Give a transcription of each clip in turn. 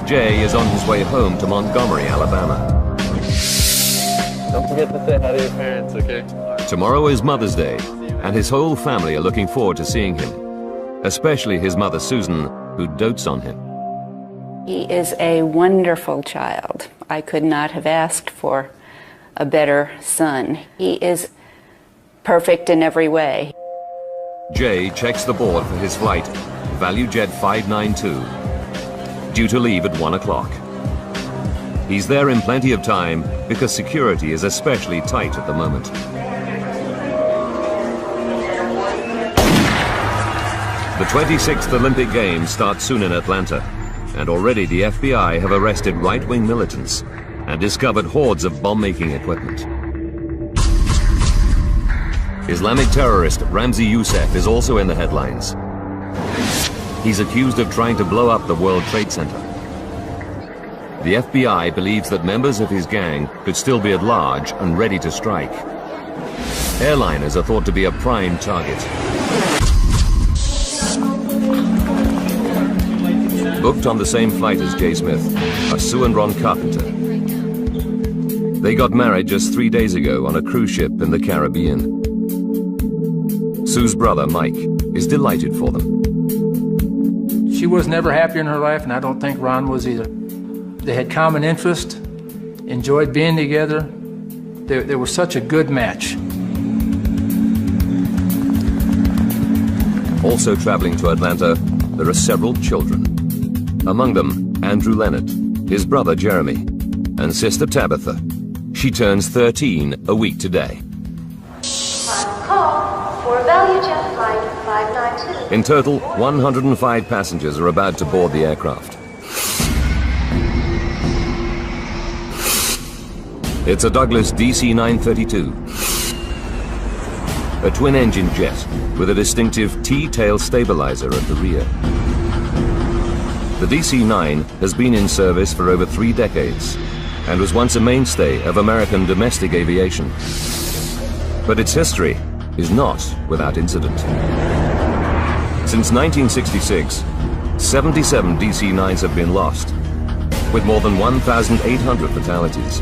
Jay is on his way home to Montgomery, Alabama. Don't forget to say hi to your parents, okay? Tomorrow is Mother's Day, and his whole family are looking forward to seeing him, especially his mother, Susan, who dotes on him. He is a wonderful child. I could not have asked for a better son. He is perfect in every way. Jay checks the board for his flight, ValuJet 592, due to leave at 1 o'clock. He's there in plenty of time because security is especially tight at the moment. The 26th Olympic Games start soon in Atlanta, and already the FBI have arrested right-wing militants and discovered hordes of bomb-making equipment. Islamic terrorist Ramzi Youssef is also in the headlines. He's accused of trying to blow up the World Trade Center. The FBI believes that members of his gang could still be at large and ready to strike. Airliners are thought to be a prime target. Booked on the same flight as Jay Smith are Sue and Ron Carpenter. They got married just 3 days ago on a cruise ship in the Caribbean. Sue's brother, Mike, is delighted for them. She was never happier in her life, and I don't think Ron was either. They had common interest, enjoyed being together. They were such a good match. Also traveling to Atlanta, there are several children. Among them, Andrew Leonard, his brother Jeremy, and sister Tabitha. She turns 13 a week today. Final call for ValuJet Flight 592. In total, 105 passengers are about to board the aircraft. It's a Douglas DC-932, a twin-engine jet with a distinctive T-tail stabilizer at the rear. The DC-9 has been in service for over 3 decades and was once a mainstay of American domestic aviation. But its history is not without incident. Since 1966, 77 DC-9s have been lost, with more than 1,800 fatalities.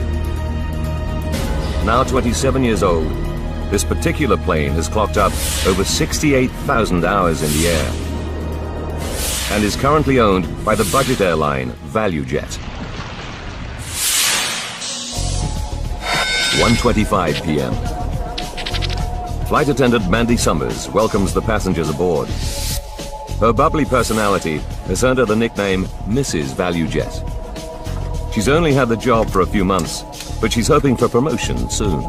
Now 27 years old, this particular plane has clocked up over 68,000 hours in the air and is currently owned by the budget airline ValuJet. 1:25 p.m. Flight attendant Mandy Summers welcomes the passengers aboard. Her bubbly personality has earned her the nickname Mrs. ValuJet. She's only had the job for a few months, but she's hoping for promotion soon.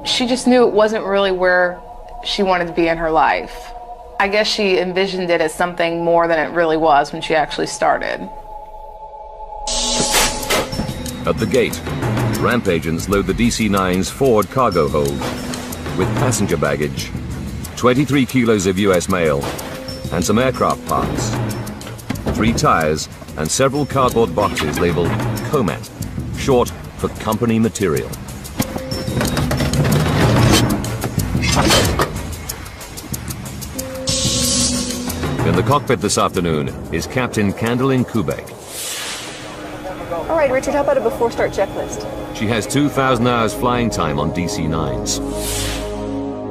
She just knew it wasn't really where she wanted to be in her life. I guess she envisioned it as something more than it really was when she actually started. At the gate, ramp agents load the DC-9's forward cargo hold with passenger baggage, 23 kilos of US mail, and some aircraft parts, 3 tires, and several cardboard boxes labeled COMAT, short for company material. In the cockpit this afternoon is Captain Candlin Kubek. All right, Richard, how about a before-start checklist? She has 2,000 hours flying time on DC-9s.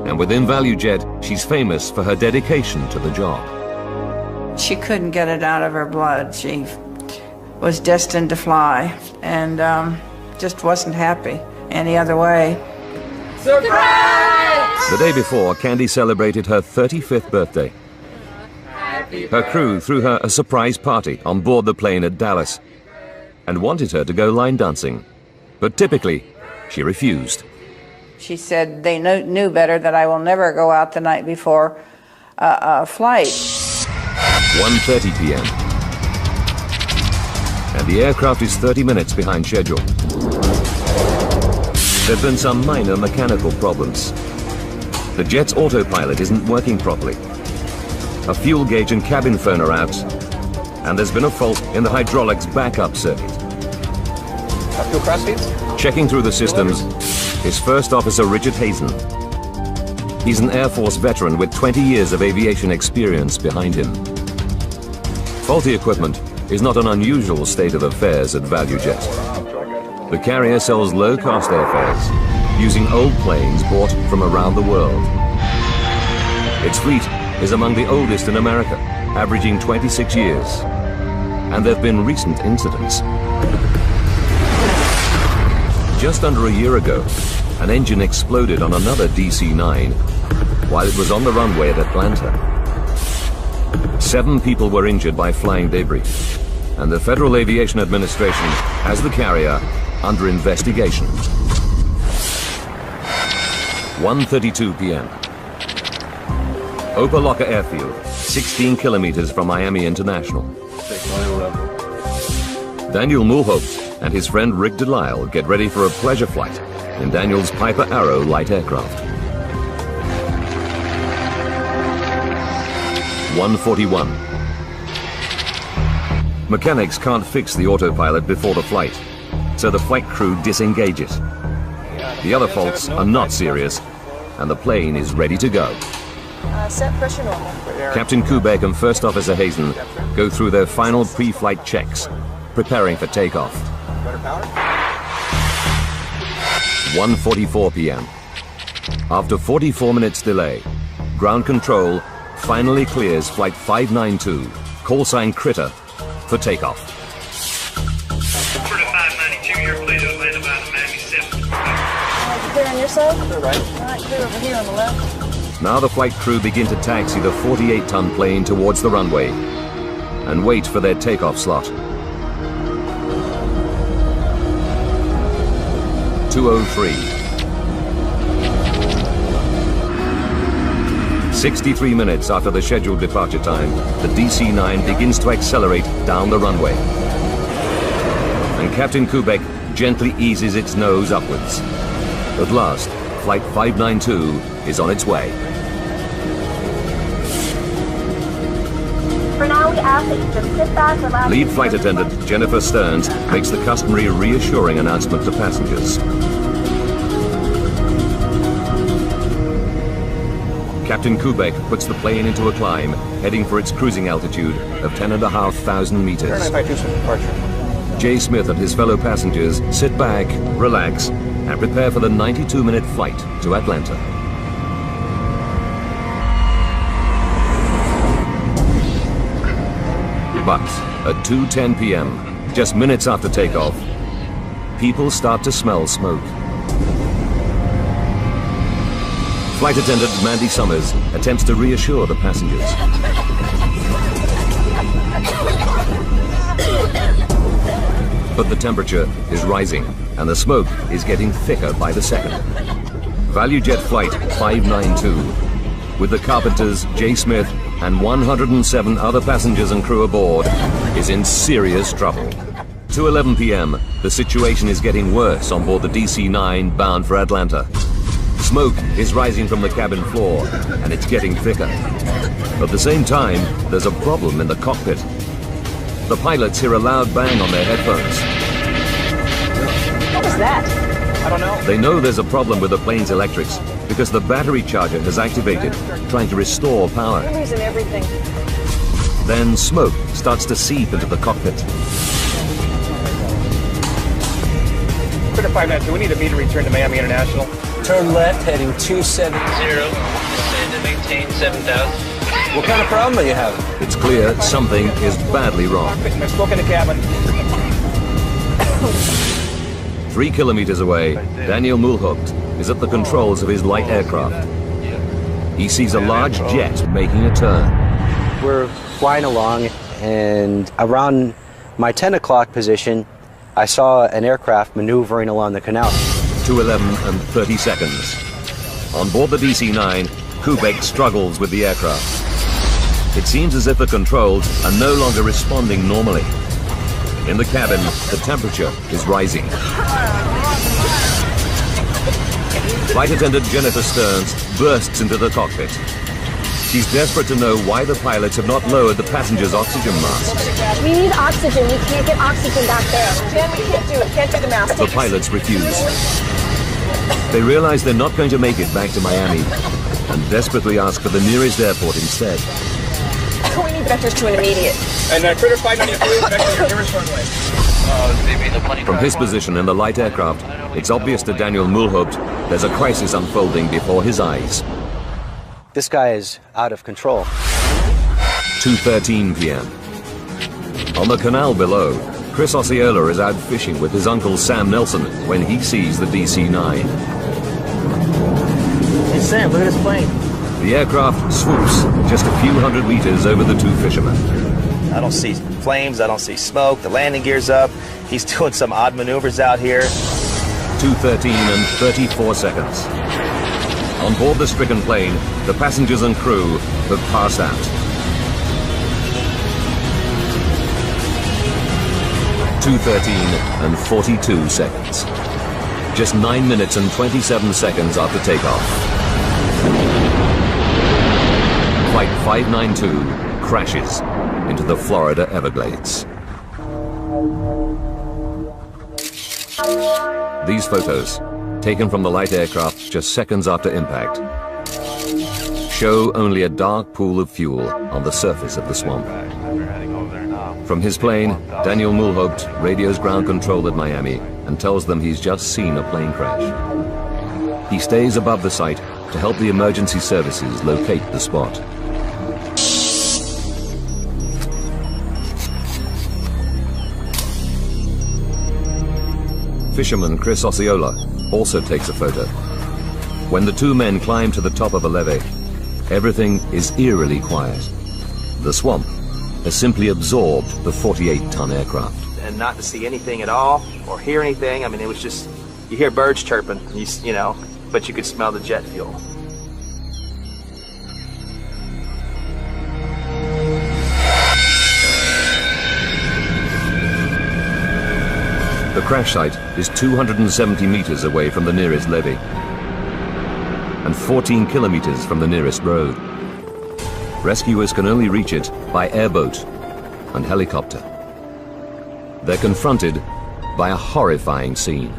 And within ValuJet, she's famous for her dedication to the job. She couldn't get it out of her blood. She was destined to fly and just wasn't happy any other way. Surprise! The day before, Candy celebrated her 35th birthday. Her crew threw her a surprise party on board the plane at Dallas and wanted her to go line dancing. But typically, she refused. She said they knew better, that I will never go out the night before a flight. 1:30 p.m. And the aircraft is 30 minutes behind schedule. There have been some minor mechanical problems. The jet's autopilot isn't working properly. A fuel gauge and cabin phone are out, and there's been a fault in the hydraulics backup circuit. Fuel cross feeds? Checking through the systems is First Officer Richard Hazen. He's an Air Force veteran with 20 years of aviation experience behind him. Faulty equipment is not an unusual state of affairs at ValuJet. The carrier sells low-cost airfares using old planes bought from around the world. Its fleet is among the oldest in America, averaging 26 years. And there have been recent incidents. Just under a year ago, an engine exploded on another DC-9 while it was on the runway at Atlanta. 7 people were injured by flying debris, and the Federal Aviation Administration has the carrier under investigation. 1:32 p.m. Opa-locka Airfield, 16 kilometers from Miami International. Daniel Mulhaupt and his friend Rick Delisle get ready for a pleasure flight in Daniel's Piper Arrow light aircraft. 1:41. Mechanics can't fix the autopilot before the flight, so the flight crew disengage it. The other faults are not serious, and the plane is ready to go. Set pressure normal. Captain Kubek and First Officer Hazen go through their final pre-flight checks, preparing for takeoff. 1:44 p.m. After 44 minutes delay, ground control finally clears Flight 592, call sign Critter, for takeoff. For the 592, you're clear to land about Miami 7. Clear on your side? Clear right. All right, clear over here on the left. Now the flight crew begin to taxi the 48-ton plane towards the runway and wait for their takeoff slot. 2:03. 63 minutes after the scheduled departure time, the DC-9 begins to accelerate down the runway. And Captain Kubek gently eases its nose upwards. At last, Flight 592 is on its way. For now, we ask that you just sit back, relax. Lead flight attendant Jennifer Stearns makes the customary reassuring announcement to passengers. Captain Kubek puts the plane into a climb, heading for its cruising altitude of 10,500 meters. Airline 527 departure. Jay Smith and his fellow passengers sit back, relax, and prepare for the 92-minute flight to Atlanta. But at 2:10 p.m., just minutes after takeoff, people start to smell smoke. Flight attendant Mandy Summers attempts to reassure the passengers. But the temperature is rising, and the smoke is getting thicker by the second. ValuJet Flight 592, with the carpenters, Jay Smith, and 107 other passengers and crew aboard, is in serious trouble. 2:11 p.m., the situation is getting worse on board the DC-9 bound for Atlanta. Smoke is rising from the cabin floor, and it's getting thicker. At the same time, there's a problem in the cockpit. The pilots hear a loud bang on their headphones. What was that? I don't know. They know there's a problem with the plane's electrics because the battery charger has activated, trying to restore power. We're losing everything. Then smoke starts to seep into the cockpit. Critter 592, we need a meter return to Miami International. Turn left, heading 270. Descend to maintain 7,000. What kind of problem are you having? It's clear something is badly wrong. There's smoke in the cabin. 3 kilometers away, Daniel Mulhaupt is at the controls of his light aircraft. He sees a large jet making a turn. We're flying along, and around my 10 o'clock position, I saw an aircraft maneuvering along the canal. 2:11 and 30 seconds. On board the DC-9, Kubek struggles with the aircraft. It seems as if the controls are no longer responding normally. In the cabin, the temperature is rising. Flight attendant Jennifer Stearns bursts into the cockpit. She's desperate to know why the pilots have not lowered the passengers' oxygen masks. We need oxygen. We can't get oxygen back there. Jen, we can't do it. Can't do the mask. The pilots refuse. They realize they're not going to make it back to Miami and desperately ask for the nearest airport instead. We need vectors to an immediate. And critter 592, vector your nearest runway. From his position in the light aircraft, it's obvious to Daniel Mulhaupt there's a crisis unfolding before his eyes. This guy is out of control. 2:13 p.m. On the canal below, Chris Osceola is out fishing with his uncle Sam Nelson when he sees the DC-9. Hey Sam, look at this plane. The aircraft swoops just a few hundred meters over the two fishermen. I don't see flames, I don't see smoke, the landing gear's up. He's doing some odd maneuvers out here. 2:13 and 34 seconds. On board the stricken plane, the passengers and crew have passed out. 2:13 and 42 seconds. Just 9 minutes and 27 seconds after takeoff. Flight 592 crashes into the Florida Everglades. These photos, taken from the light aircraft just seconds after impact, show only a dark pool of fuel on the surface of the swamp. From his plane, Daniel Mulhaupt radios ground control at Miami and tells them he's just seen a plane crash. He stays above the site to help the emergency services locate the spot. Fisherman Chris Osceola also takes a photo. When the two men climb to the top of a levee, everything is eerily quiet. The swamp has simply absorbed the 48-ton aircraft. And not to see anything at all, or hear anything. I mean, it was just, you hear birds chirping, you know, but you could smell the jet fuel. The crash site is 270 meters away from the nearest levee and 14 kilometers from the nearest road. Rescuers can only reach it by airboat and helicopter. They're confronted by a horrifying scene.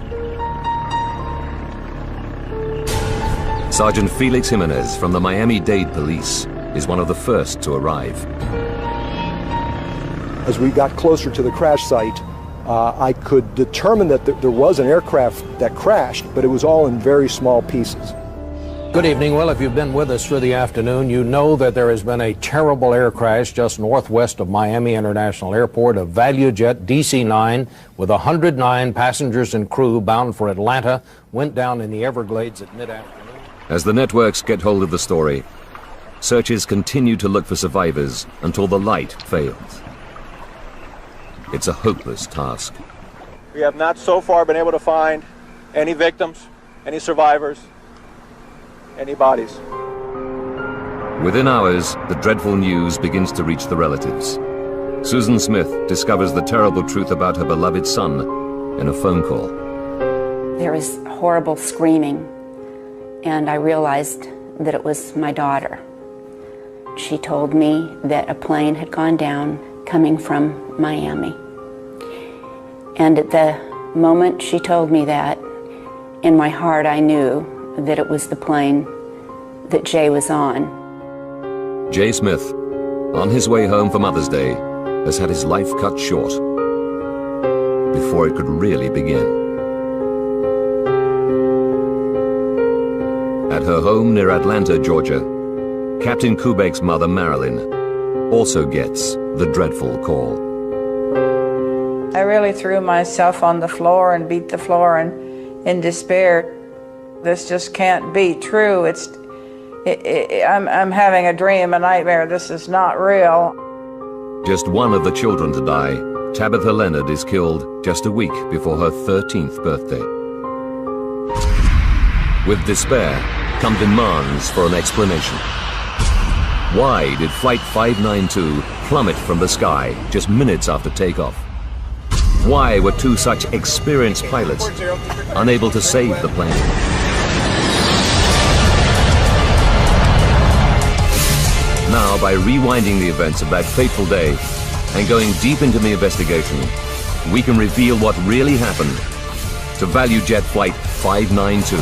Sergeant Felix Jimenez from the Miami-Dade Police is one of the first to arrive. As we got closer to the crash site, I could determine that there was an aircraft that crashed, but it was all in very small pieces. Good evening. Well, if you've been with us through the afternoon, you know that there has been a terrible air crash just northwest of Miami International Airport. A ValuJet DC-9 with 109 passengers and crew bound for Atlanta went down in the Everglades at mid-afternoon. As the networks get hold of the story, searches continue to look for survivors until the light fails. It's a hopeless task. We have not so far been able to find any victims, any survivors, any bodies. Within hours, the dreadful news begins to reach the relatives. Susan Smith discovers the terrible truth about her beloved son in a phone call. There was horrible screaming, and I realized that it was my daughter. She told me that a plane had gone down coming from Miami. And at the moment she told me that, in my heart I knew that it was the plane that Jay was on. Jay Smith, on his way home for Mother's Day, has had his life cut short before it could really begin. At her home near Atlanta, Georgia, Captain Kubek's mother, Marilyn, also gets the dreadful call. I really threw myself on the floor and beat the floor in despair. This just can't be true. I'm having a dream, a nightmare. This is not real. Just one of the children to die, Tabitha Leonard, is killed just a week before her 13th birthday. With despair come demands for an explanation. Why did Flight 592 plummet from the sky just minutes after takeoff? Why were two such experienced pilots unable to save the plane? Now, by rewinding the events of that fateful day and going deep into the investigation, we can reveal what really happened to ValuJet Flight 592.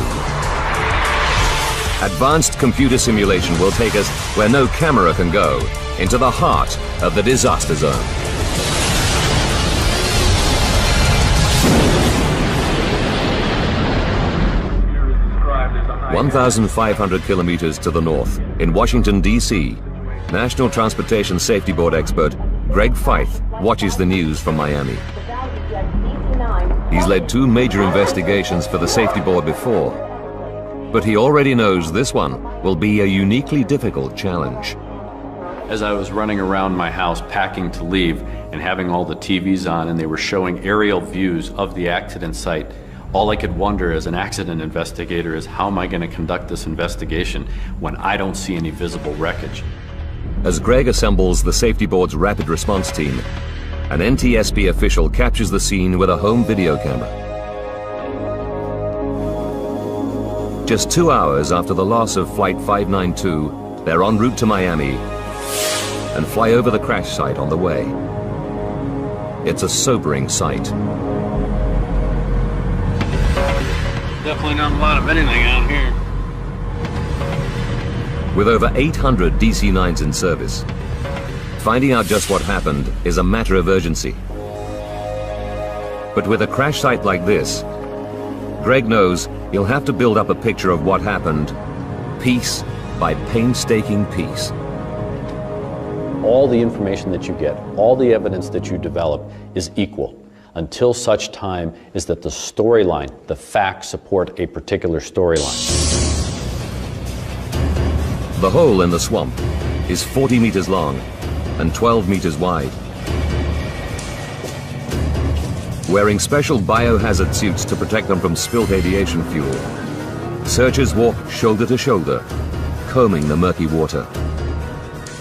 Advanced computer simulation will take us where no camera can go, into the heart of the disaster zone. 1,500 kilometers to the north, in Washington, D.C., National Transportation Safety Board expert Greg Feith watches the news from Miami. He's led 2 major investigations for the Safety Board before, but he already knows this one will be a uniquely difficult challenge. As I was running around my house packing to leave and having all the TVs on and they were showing aerial views of the accident site, all I could wonder as an accident investigator is how am I going to conduct this investigation when I don't see any visible wreckage? As Greg assembles the Safety Board's rapid response team, an NTSB official captures the scene with a home video camera. Just 2 hours after the loss of Flight 592, they're en route to Miami and fly over the crash site on the way. It's a sobering sight. Definitely not a lot of anything out here. With over 800 DC-9s in service, finding out just what happened is a matter of urgency. But with a crash site like this, Greg knows he'll have to build up a picture of what happened, piece by painstaking piece. All the information that you get, all the evidence that you develop is equal until such time is that the storyline, the facts support a particular storyline. The hole in the swamp is 40 meters long and 12 meters wide. Wearing special biohazard suits to protect them from spilt aviation fuel, searchers walk shoulder to shoulder, combing the murky water.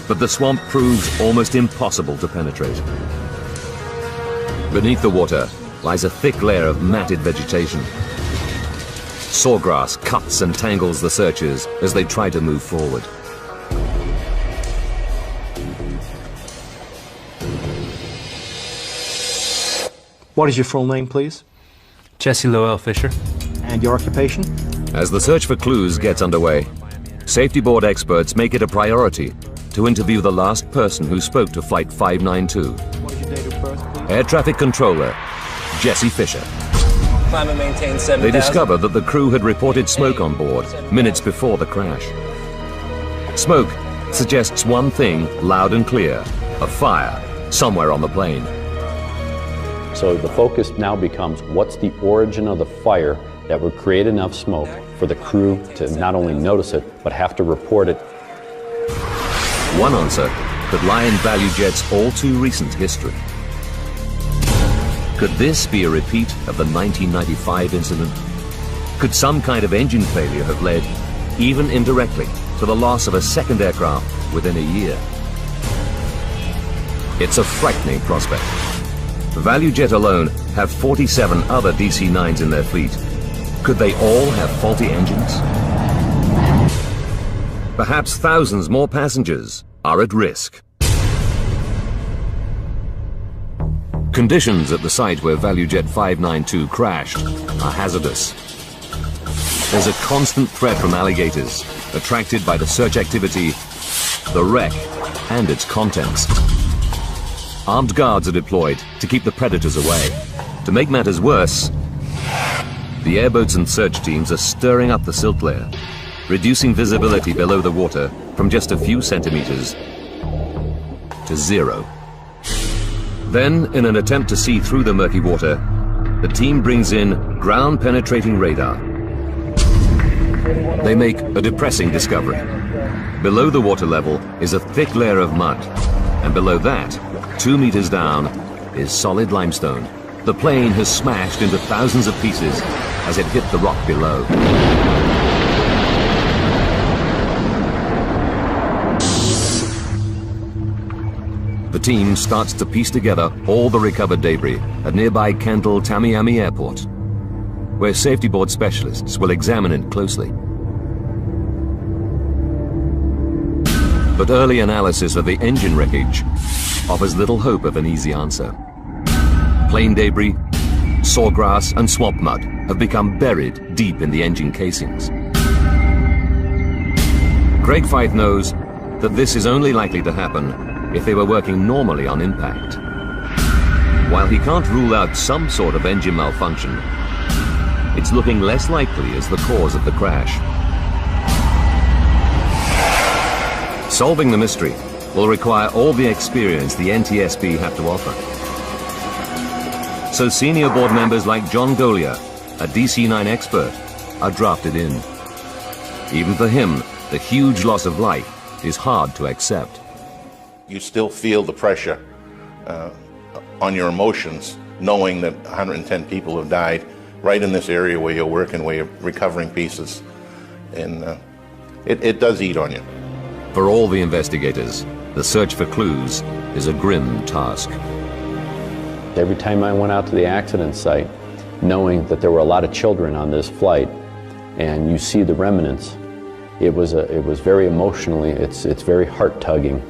But the swamp proves almost impossible to penetrate. Beneath the water lies a thick layer of matted vegetation. Sawgrass cuts and tangles the searchers as they try to move forward. What is your full name, please? Jesse Lowell Fisher. And your occupation? As the search for clues gets underway, Safety Board experts make it a priority to interview the last person who spoke to Flight 592. What is your date of birth, please? Air Traffic Controller Jesse Fisher. Climb and maintain 7,000. They discover that the crew had reported smoke on board minutes before the crash. Smoke suggests one thing loud and clear: a fire somewhere on the plane. So the focus now becomes what's the origin of the fire that would create enough smoke for the crew to not only notice it, but have to report it. One answer could lie in ValuJet's all-too-recent history. Could this be a repeat of the 1995 incident? Could some kind of engine failure have led, even indirectly, to the loss of a second aircraft within a year? It's a frightening prospect. ValuJet alone have 47 other DC-9s in their fleet. Could they all have faulty engines? Perhaps thousands more passengers are at risk. Conditions at the site where ValuJet 592 crashed are hazardous. There's a constant threat from alligators, attracted by the search activity, the wreck, and its contents. Armed guards are deployed to keep the predators away. To make matters worse, the airboats and search teams are stirring up the silt layer, reducing visibility below the water from just a few centimeters to 0. Then, in an attempt to see through the murky water, the team brings in ground-penetrating radar. They make a depressing discovery. Below the water level is a thick layer of mud, and below that, 2 meters down, is solid limestone. The plane has smashed into thousands of pieces as it hit the rock below. The team starts to piece together all the recovered debris at nearby Kendall Tamiami Airport, where Safety Board specialists will examine it closely. But early analysis of the engine wreckage offers little hope of an easy answer. Plane debris, sawgrass, and swamp mud have become buried deep in the engine casings. Greg Feith knows that this is only likely to happen if they were working normally on impact. While he can't rule out some sort of engine malfunction, it's looking less likely as the cause of the crash. Solving the mystery will require all the experience the NTSB have to offer. So senior board members like John Golia, a DC-9 expert, are drafted in. Even for him, the huge loss of life is hard to accept. You still feel the pressure on your emotions, knowing that 110 people have died right in this area where you're working, where you're recovering pieces. And it does eat on you. For all the investigators, the search for clues is a grim task. Every time I went out to the accident site, knowing that there were a lot of children on this flight, and you see the remnants, it was very emotionally, it's very heart-tugging.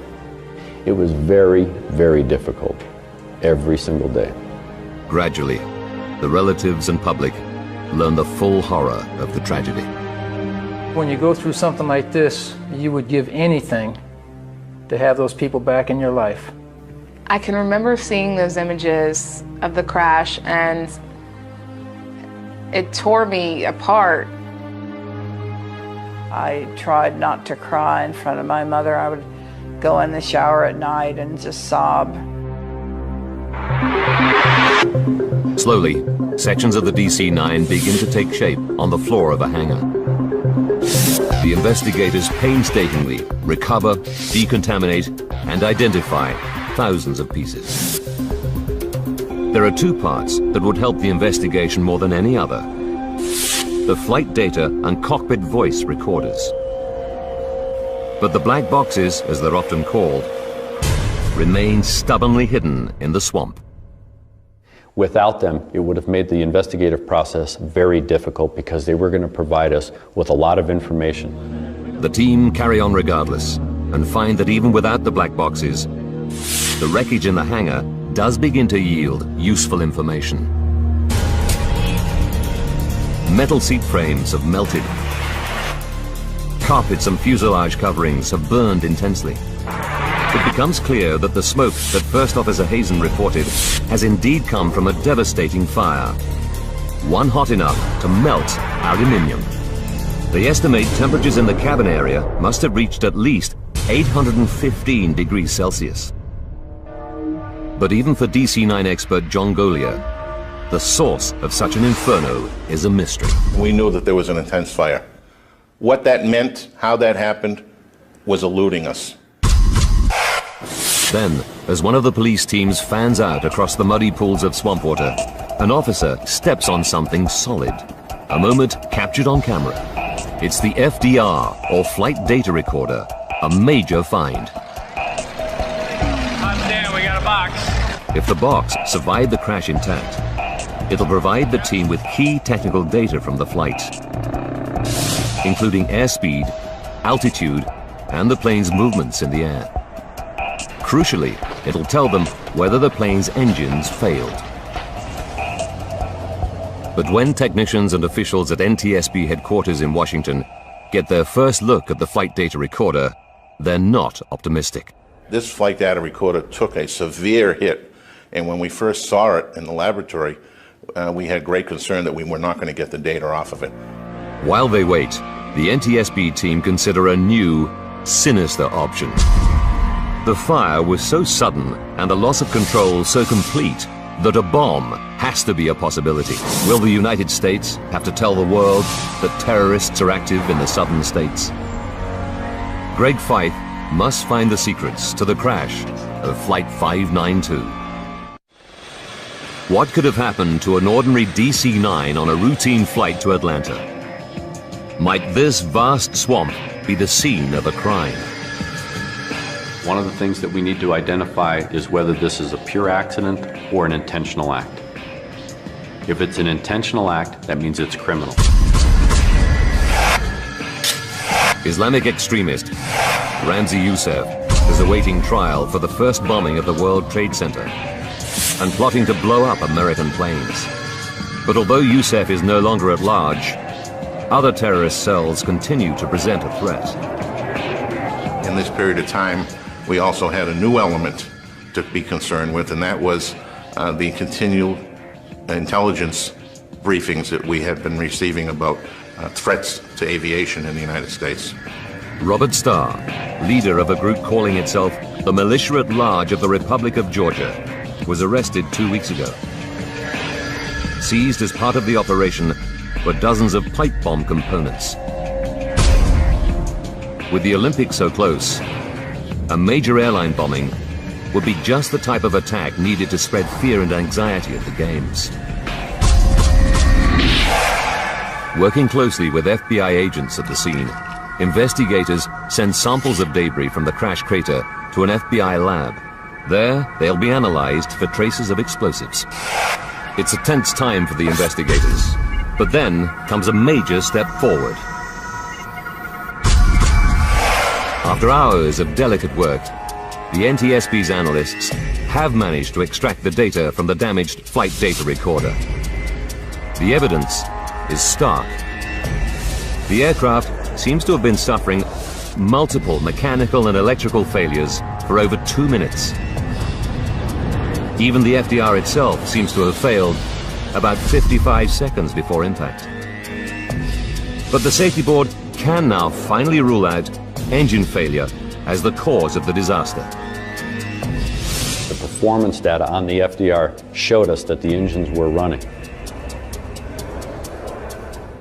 It was very, very difficult every single day. Gradually, the relatives and public learn the full horror of the tragedy. When you go through something like this, you would give anything to have those people back in your life. I can remember seeing those images of the crash, and it tore me apart. I tried not to cry in front of my mother. I would go in the shower at night and just sob. Slowly, sections of the DC-9 begin to take shape on the floor of a hangar. The investigators painstakingly recover, decontaminate, and identify thousands of pieces. There are two parts that would help the investigation more than any other: the flight data and cockpit voice recorders. But the black boxes, as they're often called, remain stubbornly hidden in the swamp. Without them, it would have made the investigative process very difficult because they were going to provide us with a lot of information. The team carry on regardless and find that even without the black boxes, the wreckage in the hangar does begin to yield useful information. Metal seat frames have melted. Carpets and fuselage coverings have burned intensely. It becomes clear that the smoke that First Officer Hazen reported has indeed come from a devastating fire, one hot enough to melt aluminium. They estimate temperatures in the cabin area must have reached at least 815 degrees Celsius. But even for DC-9 expert John Golia, the source of such an inferno is a mystery. We knew that there was an intense fire. What that meant, how that happened, was eluding us. Then, as one of the police teams fans out across the muddy pools of swamp water, an officer steps on something solid. A moment captured on camera. It's the FDR, or Flight Data Recorder, a major find. I'm down, we got a box. If the box survived the crash intact, it'll provide the team with key technical data from the flight, including airspeed, altitude, and the plane's movements in the air. Crucially, it'll tell them whether the plane's engines failed. But when technicians and officials at NTSB headquarters in Washington get their first look at the flight data recorder, they're not optimistic. This flight data recorder took a severe hit, and when we first saw it in the laboratory, we had great concern that we were not going to get the data off of it. While they wait, the NTSB team consider a new, sinister option. The fire was so sudden and the loss of control so complete that a bomb has to be a possibility. Will the United States have to tell the world that terrorists are active in the southern states? Greg Feith must find the secrets to the crash of Flight 592. What could have happened to an ordinary DC-9 on a routine flight to Atlanta? Might this vast swamp be the scene of a crime? One of the things that we need to identify is whether this is a pure accident or an intentional act. If it's an intentional act, that means it's criminal. Islamic extremist Ramzi Youssef is awaiting trial for the first bombing of the World Trade Center and plotting to blow up American planes. But although Youssef is no longer at large, other terrorist cells continue to present a threat. in this period of time, we also had a new element to be concerned with, and that was the continual intelligence briefings that we had been receiving about threats to aviation in the United States. Robert Starr, leader of a group calling itself the Militia at Large of the Republic of Georgia, was arrested 2 weeks ago. Seized as part of the operation were dozens of pipe bomb components. With the Olympics so close, a major airline bombing would be just the type of attack needed to spread fear and anxiety at the Games. Working closely with FBI agents at the scene, investigators send samples of debris from the crash crater to an FBI lab. There, they'll be analyzed for traces of explosives. It's a tense time for the investigators, but then comes a major step forward. After hours of delicate work, the NTSB's analysts have managed to extract the data from the damaged flight data recorder. The evidence is stark. The aircraft seems to have been suffering multiple mechanical and electrical failures for over 2 minutes. Even the FDR itself seems to have failed about 55 seconds before impact. But the safety board can now finally rule out engine failure as the cause of the disaster. The performance data on the FDR showed us that the engines were running.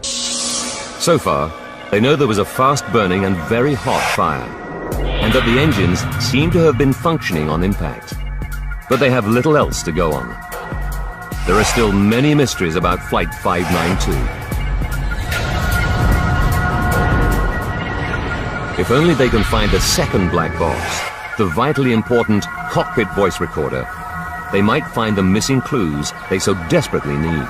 So far, they know there was a fast-burning and very hot fire, and that the engines seem to have been functioning on impact. But they have little else to go on. There are still many mysteries about Flight 592. If only they can find a second black box, the vitally important cockpit voice recorder, they might find the missing clues they so desperately need.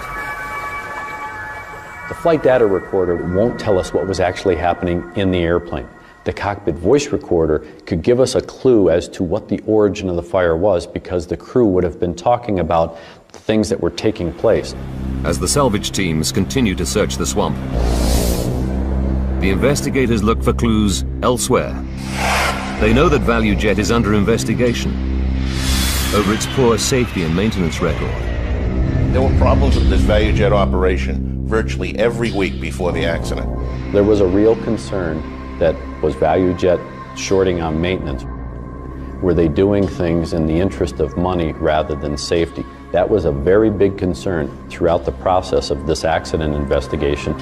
The flight data recorder won't tell us what was actually happening in the airplane. The cockpit voice recorder could give us a clue as to what the origin of the fire was, because the crew would have been talking about the things that were taking place. As the salvage teams continue to search the swamp, the investigators look for clues elsewhere. They know that ValuJet is under investigation over its poor safety and maintenance record. There were problems with this ValuJet operation virtually every week before the accident. There was a real concern that was ValuJet shorting on maintenance. Were they doing things in the interest of money rather than safety? That was a very big concern throughout the process of this accident investigation.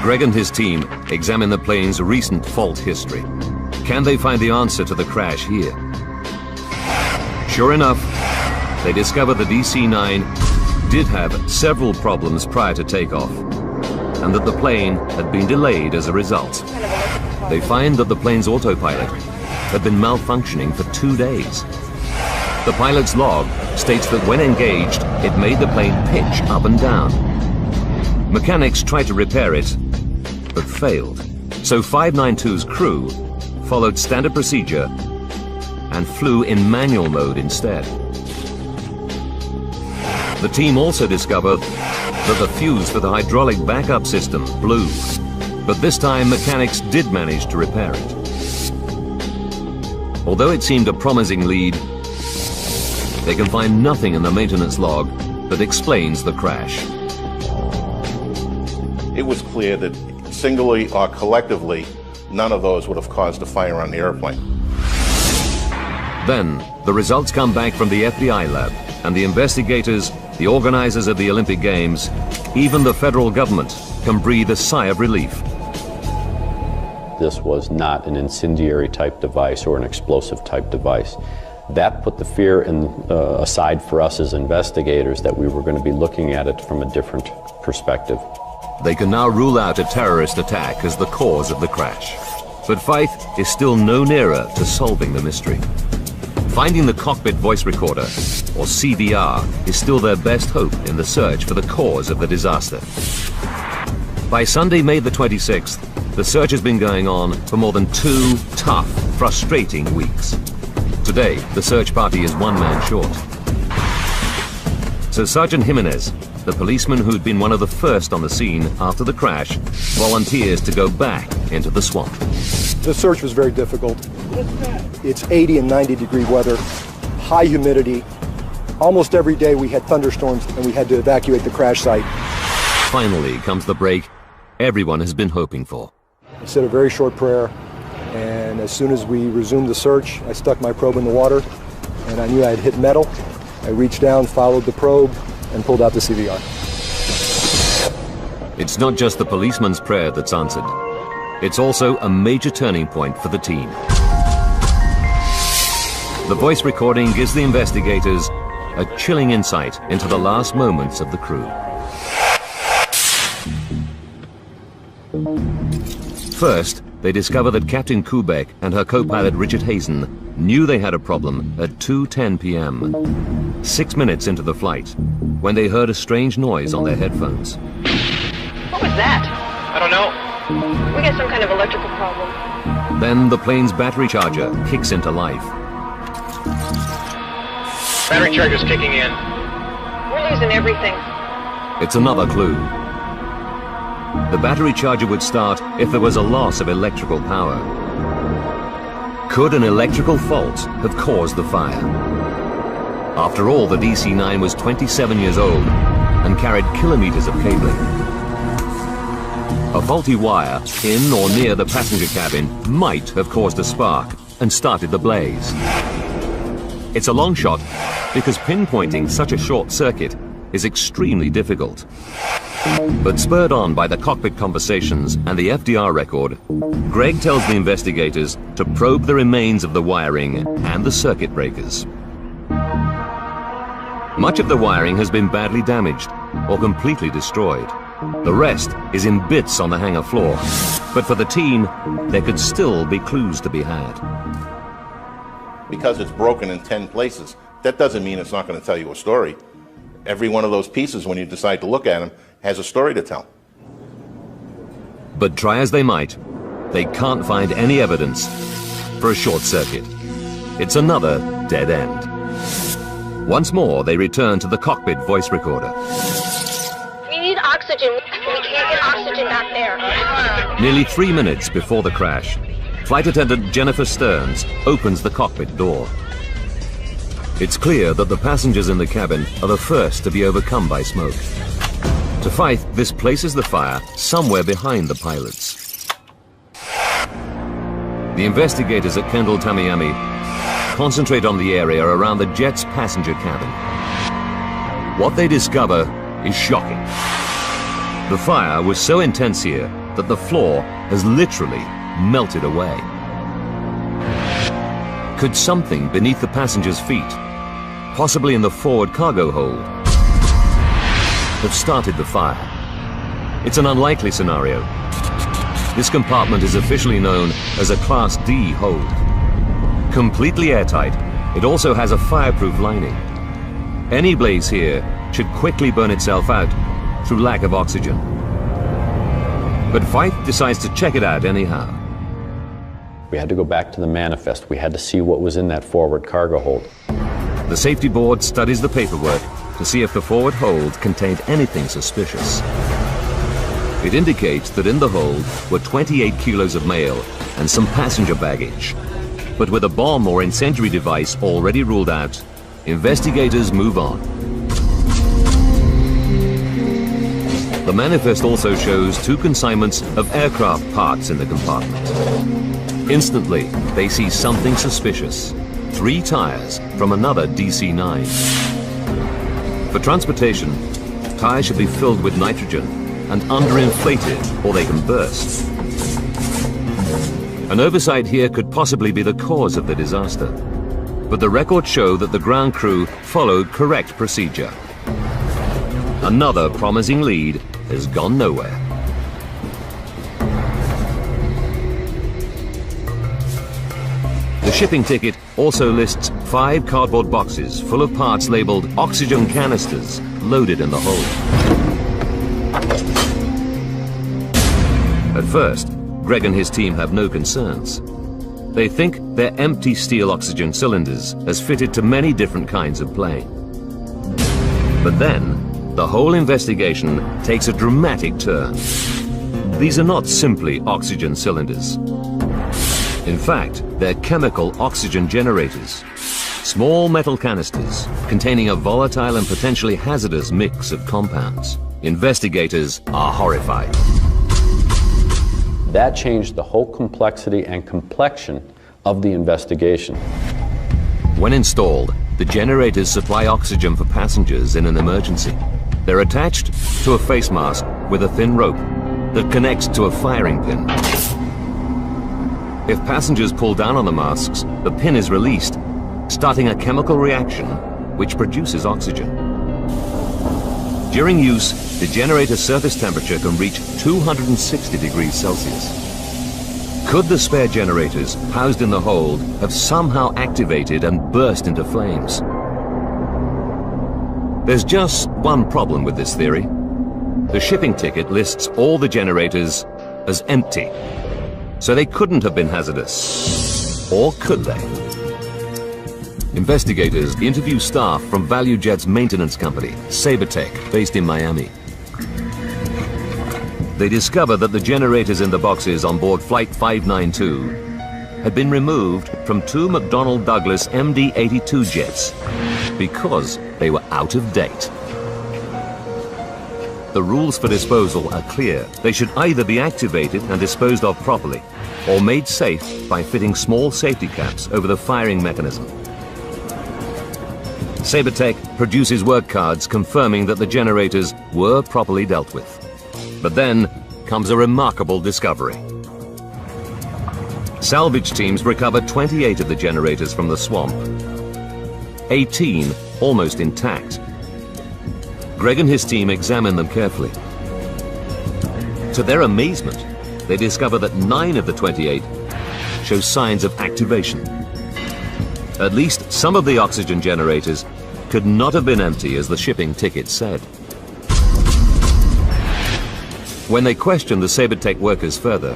Greg and his team examine the plane's recent fault history. Can they find the answer to the crash here? Sure enough, they discover the DC-9 did have several problems prior to takeoff, and that the plane had been delayed as a result. They find that the plane's autopilot had been malfunctioning for 2 days. The pilot's log states that when engaged, it made the plane pitch up and down. Mechanics tried to repair it, but failed. So 592's crew followed standard procedure and flew in manual mode instead. The team also discovered that the fuse for the hydraulic backup system blew, but this time mechanics did manage to repair it. Although it seemed a promising lead, they can find nothing in the maintenance log that explains the crash. It was clear that singly or collectively, none of those would have caused a fire on the airplane. Then, the results come back from the FBI lab, and the investigators, the organizers of the Olympic Games, even the federal government can breathe a sigh of relief. This was not an incendiary type device or an explosive type device. That put the fear aside for us as investigators that we were going to be looking at it from a different perspective. They can now rule out a terrorist attack as the cause of the crash. But Faith is still no nearer to solving the mystery. Finding the cockpit voice recorder, or CVR, is still their best hope in the search for the cause of the disaster. By Sunday, May the 26th, the search has been going on for more than 2 tough, frustrating weeks. Today, the search party is 1 man short. So Sergeant Jimenez the policeman who'd been one of the first on the scene after the crash volunteers to go back into the swamp. The search was very difficult. It's 80 and 90 degree weather, high humidity. Almost every day we had thunderstorms and we had to evacuate the crash site. Finally comes the break everyone has been hoping for. I said a very short prayer, and as soon as we resumed the search, I stuck my probe in the water, and I knew I had hit metal. I reached down, followed the probe, and pulled out the CVR. It's not just the policeman's prayer that's answered. It's also a major turning point for the team. The voice recording gives the investigators a chilling insight into the last moments of the crew. First, they discover that Captain Kubek and her co-pilot Richard Hazen knew they had a problem at 2:10 p.m., 6 minutes into the flight, when they heard a strange noise on their headphones. What was that? I don't know. We got some kind of electrical problem. Then the plane's battery charger kicks into life. Battery charger's kicking in. We're losing everything. It's another clue. The battery charger would start if there was a loss of electrical power. Could an electrical fault have caused the fire? After all, the DC-9 was 27 years old and carried kilometers of cabling. A faulty wire in or near the passenger cabin might have caused a spark and started the blaze. It's a long shot because pinpointing such a short circuit is extremely difficult. But spurred on by the cockpit conversations and the FDR record, Greg tells the investigators to probe the remains of the wiring and the circuit breakers. Much of the wiring has been badly damaged or completely destroyed. The rest is in bits on the hangar floor. But for the team, there could still be clues to be had. Because it's broken in 10 places, that doesn't mean it's not going to tell you a story. Every one of those pieces, when you decide to look at them, has a story to tell. But try as they might, they can't find any evidence for a short circuit. It's another dead end. Once more, they return to the cockpit voice recorder. We need oxygen. We can't get oxygen back there. Nearly 3 minutes before the crash, Flight Attendant Jennifer Stearns opens the cockpit door. It's clear that the passengers in the cabin are the first to be overcome by smoke. To Fife, this places the fire somewhere behind the pilots. The investigators at Kendall Tamiami concentrate on the area around the jet's passenger cabin. What they discover is shocking. The fire was so intense here that the floor has literally melted away. Could something beneath the passengers' feet, possibly in the forward cargo hold, have started the fire? It's an unlikely scenario. This compartment is officially known as a Class D hold. Completely airtight, it also has a fireproof lining. Any blaze here should quickly burn itself out through lack of oxygen. But Fife decides to check it out anyhow. We had to go back to the manifest. We had to see what was in that forward cargo hold. The safety board studies the paperwork to see if the forward hold contained anything suspicious. It indicates that in the hold were 28 kilos of mail and some passenger baggage. But with a bomb or incendiary device already ruled out, investigators move on. The manifest also shows 2 consignments of aircraft parts in the compartment. Instantly, they see something suspicious. 3 tires from another DC-9. For transportation, tires should be filled with nitrogen and underinflated or they can burst. An oversight here could possibly be the cause of the disaster. But the records show that the ground crew followed correct procedure. Another promising lead has gone nowhere. The shipping ticket also lists 5 cardboard boxes full of parts labeled oxygen canisters loaded in the hold. At first, Greg and his team have no concerns. They think they're empty steel oxygen cylinders as fitted to many different kinds of plane. But then, the whole investigation takes a dramatic turn. These are not simply oxygen cylinders. In fact, they're chemical oxygen generators. Small metal canisters containing a volatile and potentially hazardous mix of compounds. Investigators are horrified. That changed the whole complexity and complexion of the investigation. When installed, the generators supply oxygen for passengers in an emergency. They're attached to a face mask with a thin rope that connects to a firing pin. If passengers pull down on the masks, the pin is released, starting a chemical reaction which produces oxygen. During use, the generator's surface temperature can reach 260 degrees Celsius. Could the spare generators housed in the hold have somehow activated and burst into flames? There's just one problem with this theory. The shipping ticket lists all the generators as empty, so they couldn't have been hazardous. Or could they? Investigators interview staff from ValuJet's maintenance company, Sabertech, based in Miami. They discover that the generators in the boxes on board Flight 592 had been removed from 2 McDonnell Douglas MD-82 jets because they were out of date. The rules for disposal are clear. They should either be activated and disposed of properly, or made safe by fitting small safety caps over the firing mechanism. Sabertech produces work cards confirming that the generators were properly dealt with. But then comes a remarkable discovery. Salvage teams recovered 28 of the generators from the swamp, 18 almost intact. Greg and his team examined them carefully. To their amazement, they discover that 9 of the 28 show signs of activation. At least some of the oxygen generators could not have been empty as the shipping ticket said. When they question the Sabertech workers further,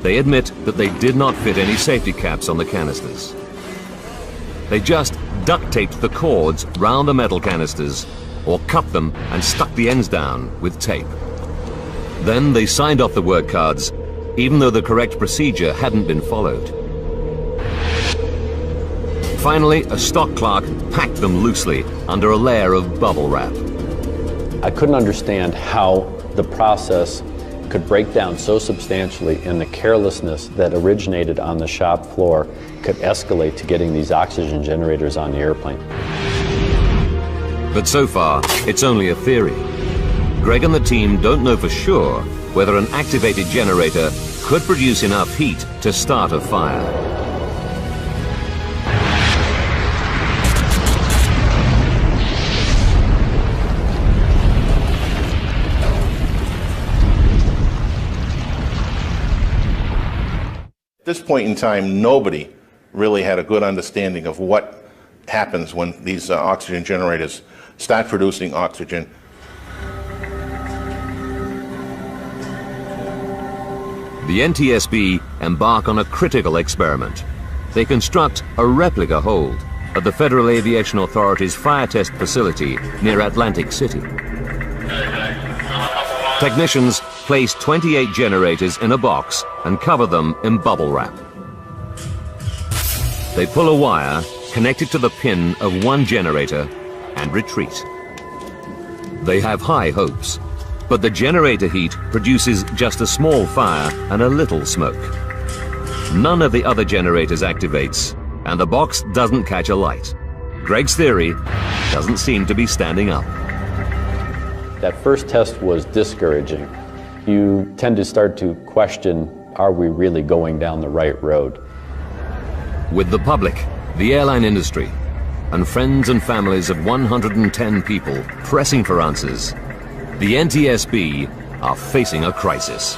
they admit that they did not fit any safety caps on the canisters. They just duct taped the cords round the metal canisters or cut them and stuck the ends down with tape. Then they signed off the work cards, even though the correct procedure hadn't been followed. Finally, a stock clerk packed them loosely under a layer of bubble wrap. I couldn't understand how the process could break down so substantially, and the carelessness that originated on the shop floor could escalate to getting these oxygen generators on the airplane. But so far, it's only a theory. Greg and the team don't know for sure whether an activated generator could produce enough heat to start a fire. At this point in time, nobody really had a good understanding of what happens when these oxygen generators start producing oxygen. The NTSB embark on a critical experiment. They construct a replica hold at the Federal Aviation Authority's fire test facility near Atlantic City. Technicians place 28 generators in a box and cover them in bubble wrap. They pull a wire connected to the pin of one generator and retreat. They have high hopes, but the generator heat produces just a small fire and a little smoke. None of the other generators activates, and the box doesn't catch a light. Greg's theory doesn't seem to be standing up. That first test was discouraging. You tend to start to question, are we really going down the right road? With the public, the airline industry, and friends and families of 110 people pressing for answers, the NTSB are facing a crisis.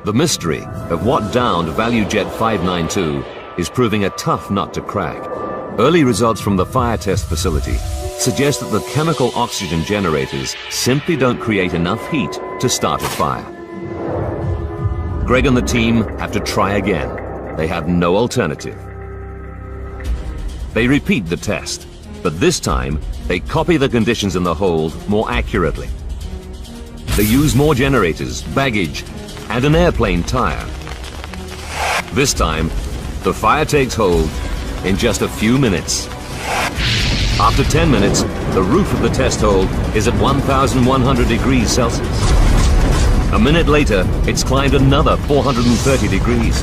The mystery of what downed ValuJet 592 is proving a tough nut to crack. Early results from the fire test facility suggest that the chemical oxygen generators simply don't create enough heat to start a fire. Greg and the team have to try again. They have no alternative. They repeat the test, But this time, they copy the conditions in the hold more accurately. They use more generators, baggage, and an airplane tire. This time, the fire takes hold in just a few minutes. After 10 minutes, the roof of the test hold is at 1,100 degrees Celsius. A minute later, it's climbed another 430 degrees.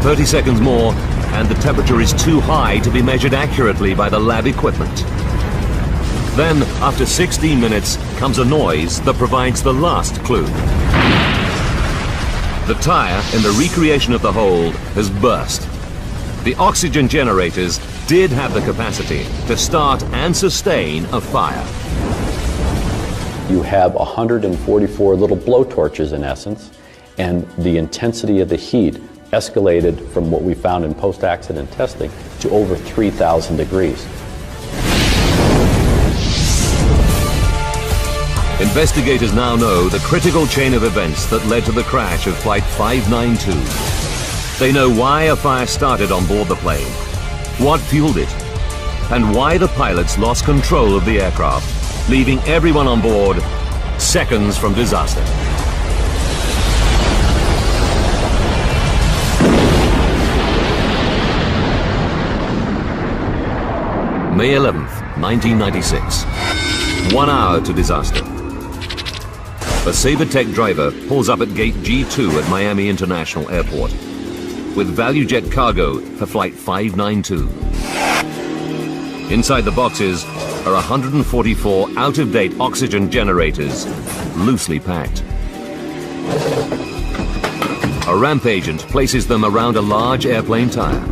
30 seconds more, and the temperature is too high to be measured accurately by the lab equipment. Then, after 16 minutes, comes a noise that provides the last clue. The tire in the recreation of the hold has burst. The oxygen generators did have the capacity to start and sustain a fire. You have 144 little blowtorches in essence, and the intensity of the heat escalated from what we found in post-accident testing to over 3,000 degrees. Investigators now know the critical chain of events that led to the crash of Flight 592. They know why a fire started on board the plane, what fueled it, and why the pilots lost control of the aircraft, leaving everyone on board seconds from disaster. May 11th, 1996. 1 hour to disaster. A SaberTech driver pulls up at gate G2 at Miami International Airport with ValuJet cargo for Flight 592. Inside the boxes are 144 out-of-date oxygen generators, loosely packed. A ramp agent places them around a large airplane tire.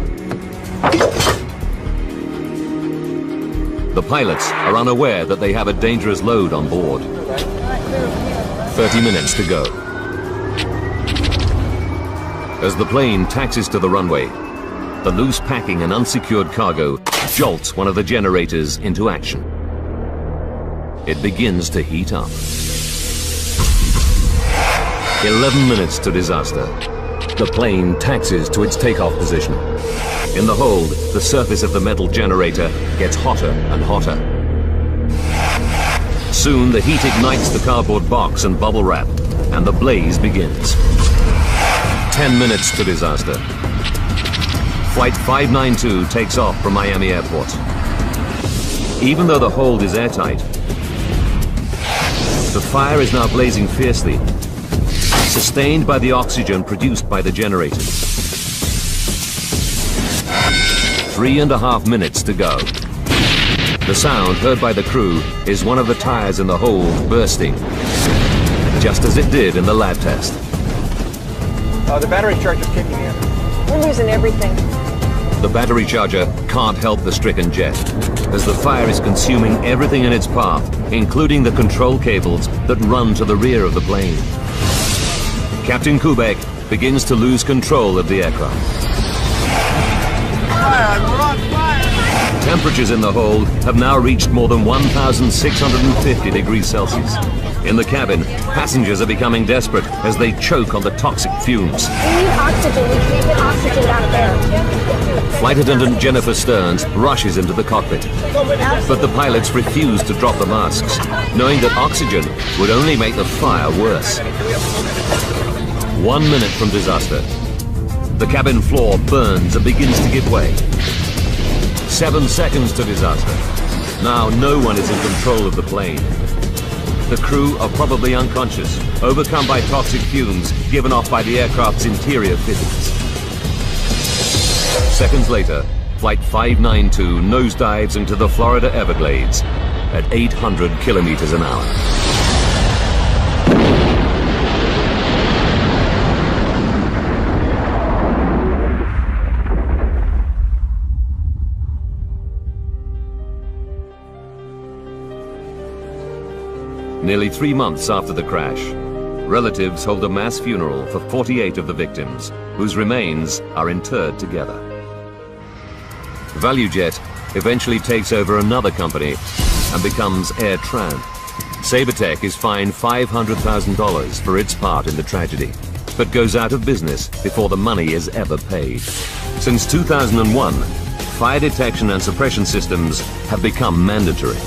The pilots are unaware that they have a dangerous load on board. 30 minutes to go. As the plane taxis to the runway, the loose packing and unsecured cargo jolts one of the generators into action. It begins to heat up. 11 minutes to disaster. The plane taxis to its takeoff position. In the hold, the surface of the metal generator gets hotter and hotter. Soon, the heat ignites the cardboard box and bubble wrap, and the blaze begins. 10 minutes to disaster. Flight 592 takes off from Miami Airport. Even though the hold is airtight, the fire is now blazing fiercely, sustained by the oxygen produced by the generators. 3.5 minutes to go. The sound heard by the crew is one of the tires in the hold bursting, just as it did in the lab test. The battery charge is kicking in. We're losing everything. The battery charger can't help the stricken jet, as the fire is consuming everything in its path, including the control cables that run to the rear of the plane. Captain Kubek begins to lose control of the aircraft. Temperatures in the hold have now reached more than 1,650 degrees Celsius. In the cabin, passengers are becoming desperate as they choke on the toxic fumes. We need oxygen. We can't get oxygen out there. Flight attendant Jennifer Stearns rushes into the cockpit, but the pilots refuse to drop the masks, knowing that oxygen would only make the fire worse. 1 minute from disaster. The cabin floor burns and begins to give way. 7 seconds to disaster. Now no one is in control of the plane. The crew are probably unconscious, overcome by toxic fumes given off by the aircraft's interior fittings. Seconds later, Flight 592 nosedives into the Florida Everglades at 800 kilometers an hour. Nearly 3 months after the crash, relatives hold a mass funeral for 48 of the victims, whose remains are interred together. ValuJet eventually takes over another company and becomes AirTran. SaberTech is fined $500,000 for its part in the tragedy, but goes out of business before the money is ever paid. Since 2001, fire detection and suppression systems have become mandatory.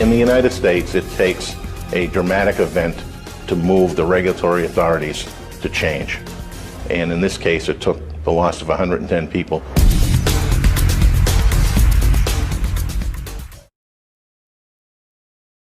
In the United States, it takes a dramatic event to move the regulatory authorities to change. And in this case, it took the loss of 110 people.